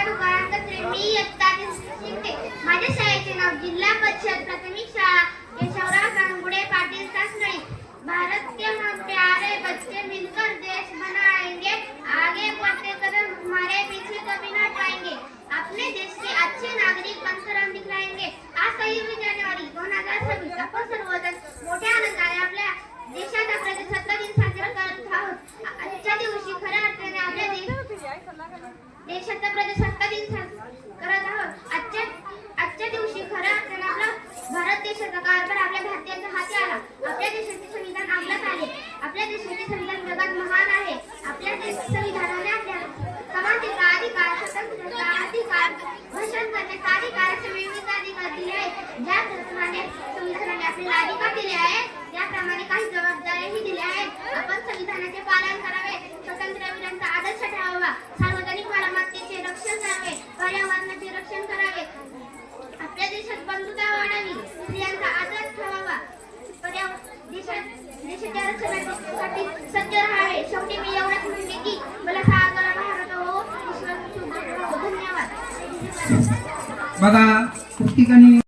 सुरेखा तुकाराम कचरे. मी इयत्ता 3री शिकते. माझ्या शाळेचे नाव जिल्हा परिषद प्राथमिक शाळा केशवराव गांगुडे पाटील तासनळी. भारत के हम प्यारे बच्चे मिलकर देश बनाएंगे, आगे बढ़ते कदम हमारे पीछे कभी न हटाएंगे, अपने देश के अच्छे नागरिक बनकर हम दिखलाएंगे. आज 26 जानेवारी 2026 आपण सर्वजण मोठ्या आनंदाने आपल्या देशाचा प्रजासत्ताक दिन साजरा करत आहोत. आजच्या दिवशी खऱ्या अर्थाने आपल्या देशाचा प्रजासत्ताक दिन करत आहोत. आजच्या दिवशी खऱ्या अर्थाने आपला भारत देशाचा कारभार आपल्या भारतीयांच्या हाती आला. आपल्या देशाचे संविधान अंमलात आले. आपल्या देशाचे संविधान जगात महान आहे. आपल्या संविधानाने आपल्या समानतेचा अधिकार, स्वतंत्रतेचा अधिकार, भाषण करण्याचा अधिकार असे विविध अधिकार दिले आहेत. ज्या संविधानाने आपल्याला अधिकार दिले आहेत त्याप्रमाणे काही जबाबदारीही दिल्या आहेत. आपण संविधानाचे पालन करावे, स्वातंत्र्यवीरांचा आदर्श ठेवावा, सार्वजनिक मालमत्तेचे रक्षण करावे, पर्यावरणाचे रक्षण करावे, आपल्या देशात बंधुता वाढावी, स्त्रियांचा आदर ठेवावा, देशाच्या रक्षणासाठी सज्ज राहावे. शेवटी मी एवढंच म्हणते की मला सागर भारत हो, ईश्वर सुख. धन्यवाद. बघा खूप ठिकाणी